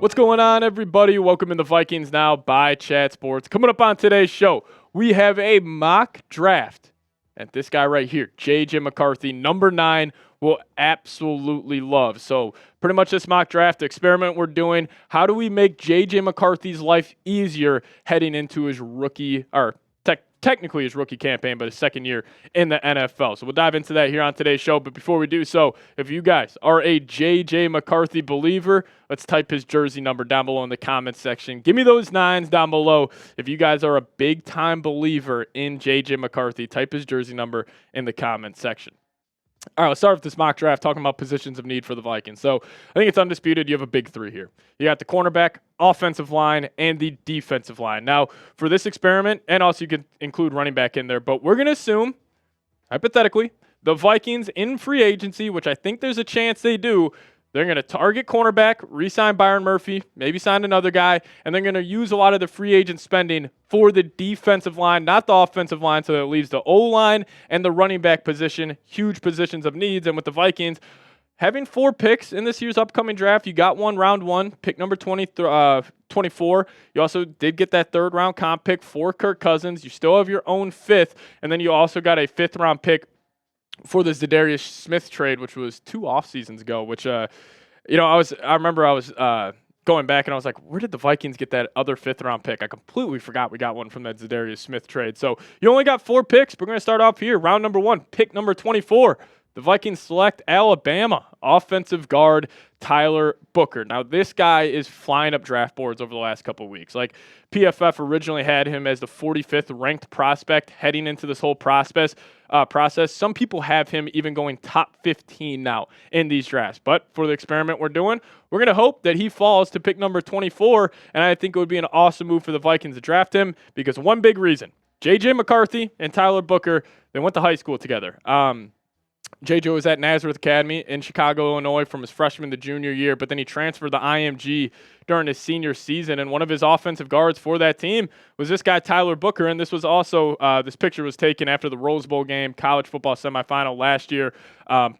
What's going on, everybody? Welcome in the Vikings Now by Chat Sports. Coming up on today's show, we have a mock draft. And this guy right here, J.J. McCarthy, number 9, will absolutely love. So pretty much this mock draft experiment we're doing, how do we make J.J. McCarthy's life easier heading into his rookie, or technically his rookie campaign, but his second year in the NFL. So we'll dive into that here on today's show. But before we do so, if you guys are a J.J. McCarthy believer, let's type his jersey number down below in the comments section. Give me those 9s down below. If you guys are a big-time believer in J.J. McCarthy, type his jersey number in the comments section. All right, let's start with this mock draft, talking about positions of need for the Vikings. So I think it's undisputed you have a big 3 here. You got the cornerback, offensive line, and the defensive line. Now, for this experiment, and also you could include running back in there, but we're going to assume, hypothetically, the Vikings in free agency, which I think there's a chance they do, they're going to target cornerback, re-sign Byron Murphy, maybe sign another guy, and they're going to use a lot of the free agent spending for the defensive line, not the offensive line, so that leaves the O-line and the running back position, huge positions of needs. And with the Vikings having 4 picks in this year's upcoming draft, you got one round 1, pick number 24. You also did get that 3rd-round comp pick for Kirk Cousins. You still have your own 5th, and then you also got a 5th-round pick for the Za'Darius Smith trade, which was 2 off seasons ago, which, I remember I was going back and I was like, where did the Vikings get that other 5th-round pick? I completely forgot we got one from that Za'Darius Smith trade. So you only got 4 picks. We're going to start off here. Round number 1, pick number 24. The Vikings select Alabama offensive guard Tyler Booker. Now, this guy is flying up draft boards over the last couple of weeks. Like, PFF originally had him as the 45th ranked prospect heading into this whole process. Some people have him even going top 15 now in these drafts. But for the experiment we're doing, we're going to hope that he falls to pick number 24, and I think it would be an awesome move for the Vikings to draft him because one big reason, J.J. McCarthy and Tyler Booker, they went to high school together. J.J. was at Nazareth Academy in Chicago, Illinois from his freshman to junior year, but then he transferred to IMG during his senior season, and one of his offensive guards for that team was this guy, Tyler Booker, and this was also, this picture was taken after the Rose Bowl game, college football semifinal last year.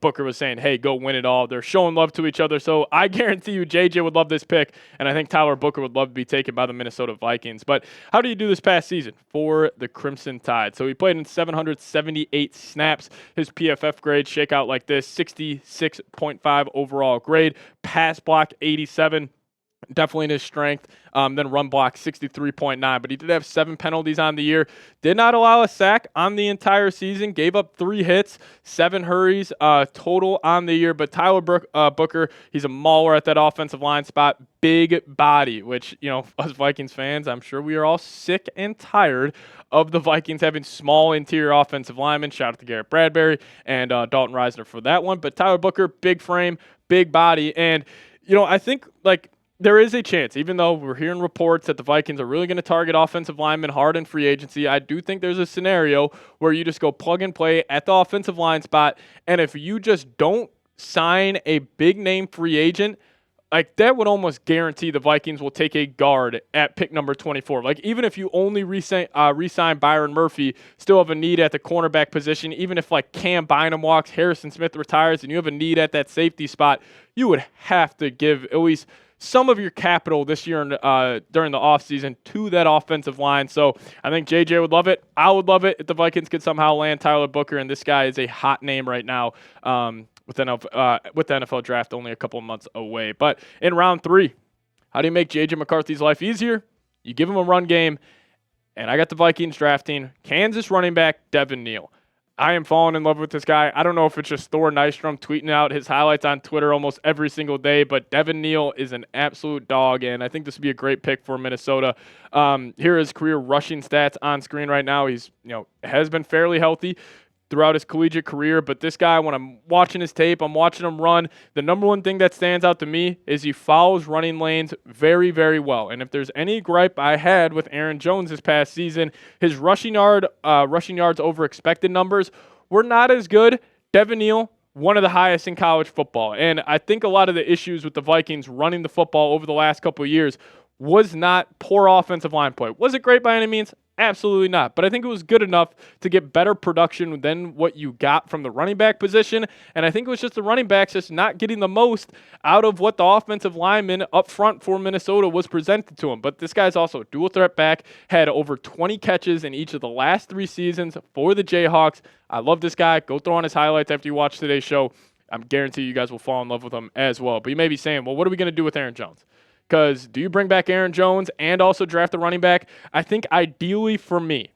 Booker was saying, hey, go win it all. They're showing love to each other, so I guarantee you J.J. would love this pick, and I think Tyler Booker would love to be taken by the Minnesota Vikings. But how did he do this past season for the Crimson Tide? So he played in 778 snaps. His PFF grades shake out like this, 66.5 overall grade, pass block 87. Definitely in his strength. Then run block 63.9. But he did have 7 penalties on the year. Did not allow a sack on the entire season. Gave up 3 hits, 7 hurries total on the year. But Tyler Booker, he's a mauler at that offensive line spot. Big body, which, us Vikings fans, I'm sure we are all sick and tired of the Vikings having small interior offensive linemen. Shout out to Garrett Bradbury and Dalton Reisner for that one. But Tyler Booker, big frame, big body. And, I think, there is a chance, even though we're hearing reports that the Vikings are really going to target offensive linemen hard in free agency, I do think there's a scenario where you just go plug and play at the offensive line spot, and if you just don't sign a big-name free agent, that would almost guarantee the Vikings will take a guard at pick number 24. Even if you only re-sign Byron Murphy, still have a need at the cornerback position. Even if, Cam Bynum walks, Harrison Smith retires, and you have a need at that safety spot, you would have to give at least some of your capital this year during the offseason to that offensive line. So I think JJ would love it. I would love it if the Vikings could somehow land Tyler Booker, and this guy is a hot name right now with the NFL draft only a couple of months away. But in round 3, how do you make J.J. McCarthy's life easier? You give him a run game, and I got the Vikings drafting Kansas running back Devin Neal. I am falling in love with this guy. I don't know if it's just Thor Nystrom tweeting out his highlights on Twitter almost every single day, but Devin Neal is an absolute dog, and I think this would be a great pick for Minnesota. Here are his career rushing stats on screen right now. He's, has been fairly healthy throughout his collegiate career, but this guy, when I'm watching his tape, I'm watching him run, the number one thing that stands out to me is he follows running lanes very, very well. And if there's any gripe I had with Aaron Jones this past season, his rushing yards over expected numbers were not as good. Devin Neal, one of the highest in college football. And I think a lot of the issues with the Vikings running the football over the last couple of years was not poor offensive line play. Was it great by any means? Absolutely not. But I think it was good enough to get better production than what you got from the running back position. And I think it was just the running backs just not getting the most out of what the offensive lineman up front for Minnesota was presented to him. But this guy's also a dual threat back, had over 20 catches in each of the last 3 seasons for the Jayhawks. I love this guy. Go throw on his highlights after you watch today's show. I'm guaranteed you guys will fall in love with him as well. But you may be saying, well, what are we going to do with Aaron Jones? Because do you bring back Aaron Jones and also draft a running back? I think ideally for me,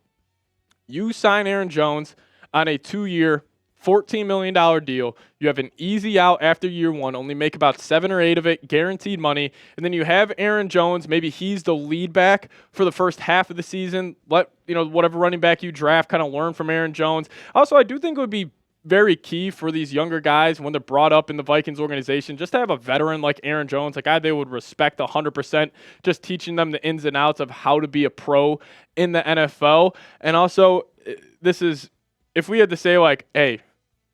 you sign Aaron Jones on a 2-year, $14 million deal. You have an easy out after year 1, only make about 7 or 8 of it, guaranteed money. And then you have Aaron Jones. Maybe he's the lead back for the first half of the season. Let whatever running back you draft kind of learn from Aaron Jones. Also, I do think it would be very key for these younger guys when they're brought up in the Vikings organization, just to have a veteran like Aaron Jones, a guy they would respect 100%, just teaching them the ins and outs of how to be a pro in the NFL. And also, this is, if we had to say like, hey,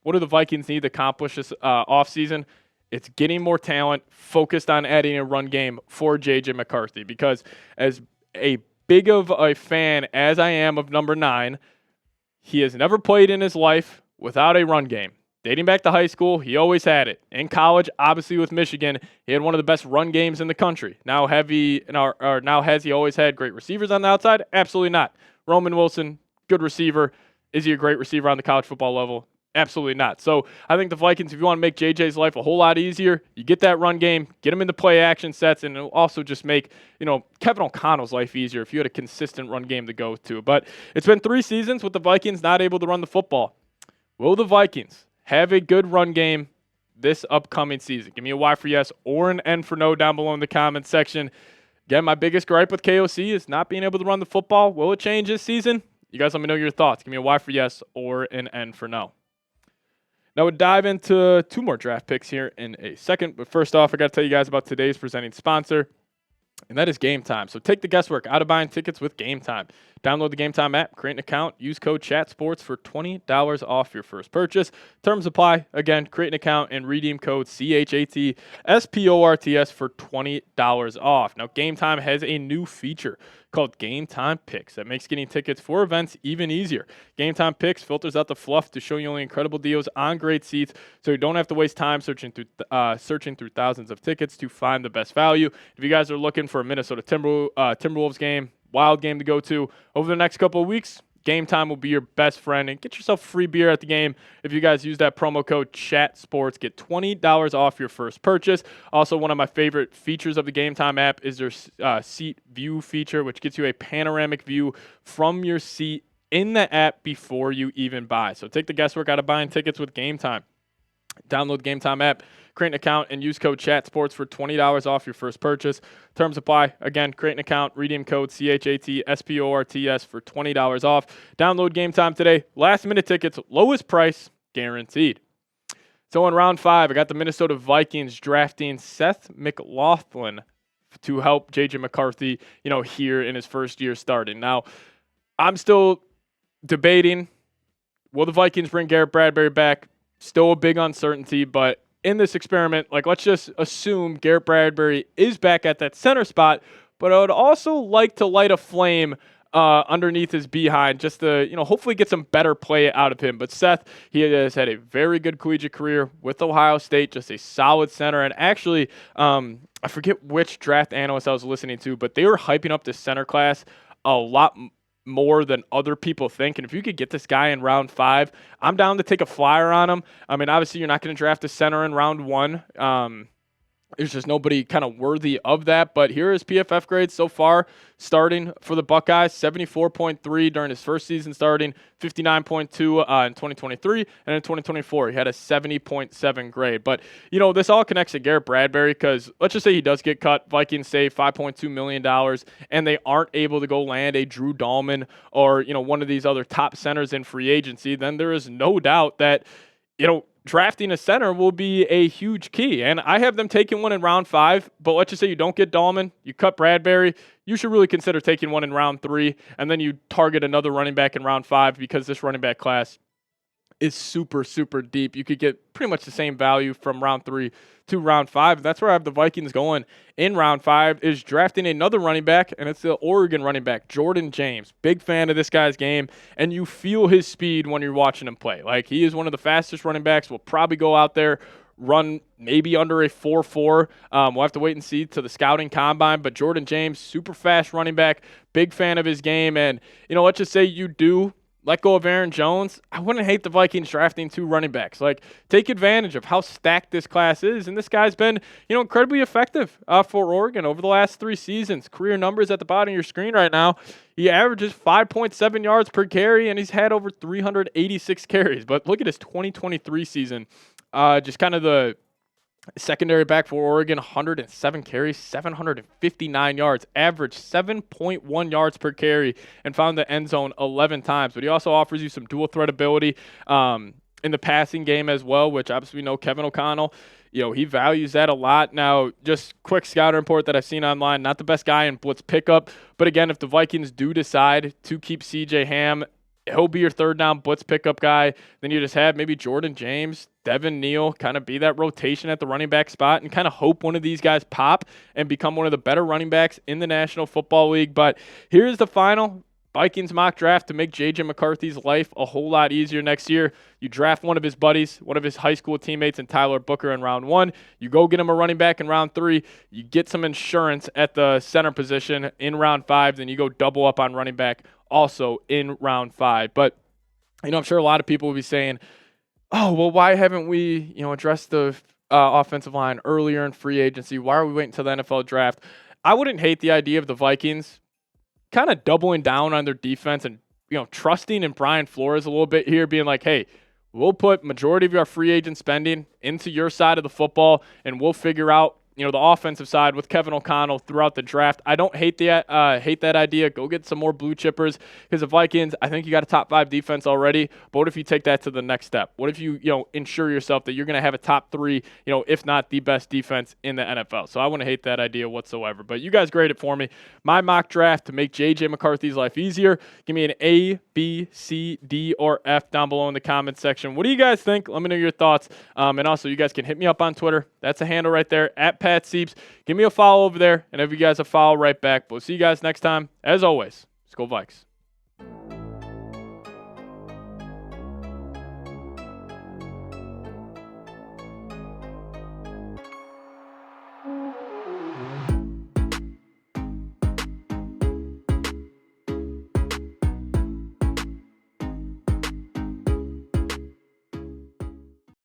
what do the Vikings need to accomplish this offseason? It's getting more talent, focused on adding a run game for J.J. McCarthy, because as a big of a fan as I am of number 9, he has never played in his life without a run game. Dating back to high school, he always had it. In college, obviously with Michigan, he had one of the best run games in the country. Now has he always had great receivers on the outside? Absolutely not. Roman Wilson, good receiver. Is he a great receiver on the college football level? Absolutely not. So I think the Vikings, if you want to make JJ's life a whole lot easier, you get that run game, get him into play action sets, and it'll also just make, Kevin O'Connell's life easier if you had a consistent run game to go to. But it's been 3 seasons with the Vikings not able to run the football. Will the Vikings have a good run game this upcoming season? Give me a Y for yes or an N for no down below in the comments section. Again, my biggest gripe with KOC is not being able to run the football. Will it change this season? You guys let me know your thoughts. Give me a Y for yes or an N for no. Now we'll dive into 2 more draft picks here in a second. But first off, I got to tell you guys about today's presenting sponsor, and that is Game Time. So take the guesswork out of buying tickets with Game Time. Download the Game Time app, create an account, use code CHATSPORTS for $20 off your first purchase. Terms apply. Again, create an account and redeem code CHATSPORTS for $20 off. Now, Game Time has a new feature called Game Time Picks that makes getting tickets for events even easier. Game Time Picks filters out the fluff to show you only incredible deals on great seats, so you don't have to waste time searching through thousands of tickets to find the best value. If you guys are looking for a Minnesota Timberwolves game, wild game to go to over the next couple of weeks, Game Time will be your best friend, and get yourself free beer at the game. If you guys use that promo code CHATSPORTS, get $20 off your first purchase. Also, one of my favorite features of the Game Time app is their seat view feature, which gets you a panoramic view from your seat in the app before you even buy. So take the guesswork out of buying tickets with Game Time. Download the Game Time app, create an account, and use code CHATSPORTS for $20 off your first purchase. Terms apply. Again, create an account, redeem code CHATSPORTS for $20 off. Download Game Time today. Last minute tickets, lowest price guaranteed. So in round 5, I got the Minnesota Vikings drafting Seth McLaughlin to help J.J. McCarthy, here in his first year starting. Now, I'm still debating, will the Vikings bring Garrett Bradbury back? Still a big uncertainty, but in this experiment, let's just assume Garrett Bradbury is back at that center spot, but I would also like to light a flame underneath his behind just to, hopefully get some better play out of him. But Seth, he has had a very good collegiate career with Ohio State, just a solid center. And actually, I forget which draft analyst I was listening to, but they were hyping up this center class a lot more than other people think. And if you could get this guy in round 5, I'm down to take a flyer on him. I mean, obviously you're not going to draft a center in round 1. There's just nobody kind of worthy of that. But here is PFF grades so far starting for the Buckeyes: 74.3 during his first season starting, 59.2 in 2023, and in 2024 he had a 70.7 grade. But, this all connects to Garrett Bradbury, because let's just say he does get cut. Vikings save $5.2 million, and they aren't able to go land a Drew Dahlman or, one of these other top centers in free agency. Then there is no doubt that, drafting a center will be a huge key. And I have them taking one in round 5, but let's just say you don't get Dahlman, you cut Bradbury, you should really consider taking one in round 3, and then you target another running back in round 5, because this running back class is super, super deep. You could get pretty much the same value from round 3 to round 5. That's where I have the Vikings going in round 5, is drafting another running back, and it's the Oregon running back, Jordan James. Big fan of this guy's game, and you feel his speed when you're watching him play. Like, he is one of the fastest running backs. Will probably go out there, run maybe under a 4.4. We'll have to wait and see to the scouting combine, but Jordan James, super fast running back, big fan of his game. And, let's just say you do let go of Aaron Jones, I wouldn't hate the Vikings drafting 2 running backs. Like, take advantage of how stacked this class is. And this guy's been, incredibly effective for Oregon over the last 3 seasons. Career numbers at the bottom of your screen right now. He averages 5.7 yards per carry, and he's had over 386 carries. But look at his 2023 season. Just kind of the secondary back for Oregon, 107 carries, 759 yards, averaged 7.1 yards per carry, and found the end zone 11 times. But he also offers you some dual threat ability in the passing game as well, which obviously we know Kevin O'Connell, he values that a lot. Now, just quick scouting report that I've seen online, not the best guy in blitz pickup. But again, if the Vikings do decide to keep C.J. Ham, he'll be your third down blitz pickup guy. Then you just have maybe Jordan James, Devin Neal, kind of be that rotation at the running back spot and kind of hope one of these guys pop and become one of the better running backs in the National Football League. But here's the final Vikings mock draft to make J.J. McCarthy's life a whole lot easier next year. You draft one of his buddies, one of his high school teammates in Tyler Booker in round 1. You go get him a running back in round 3. You get some insurance at the center position in round 5. Then you go double up on running back also in round 5. But, I'm sure a lot of people will be saying, oh, well, why haven't we, addressed the offensive line earlier in free agency? Why are we waiting until the NFL draft? I wouldn't hate the idea of the Vikings kind of doubling down on their defense and, trusting in Brian Flores a little bit here, being like, hey, we'll put majority of our free agent spending into your side of the football, and we'll figure out, the offensive side with Kevin O'Connell throughout the draft. I don't hate that idea. Go get some more blue chippers, because the Vikings, I think you got a top 5 defense already. But what if you take that to the next step? What if you, ensure yourself that you're going to have a top 3, if not the best defense in the NFL? So I wouldn't hate that idea whatsoever. But you guys grade it for me. My mock draft to make J.J. McCarthy's life easier. Give me an A, B, C, D, or F down below in the comments section. What do you guys think? Let me know your thoughts. And also, you guys can hit me up on Twitter. That's a handle right there, at Pat Sieps. Give me a follow over there, and if you guys a follow right back. We'll see you guys next time. As always, let's go Vikes.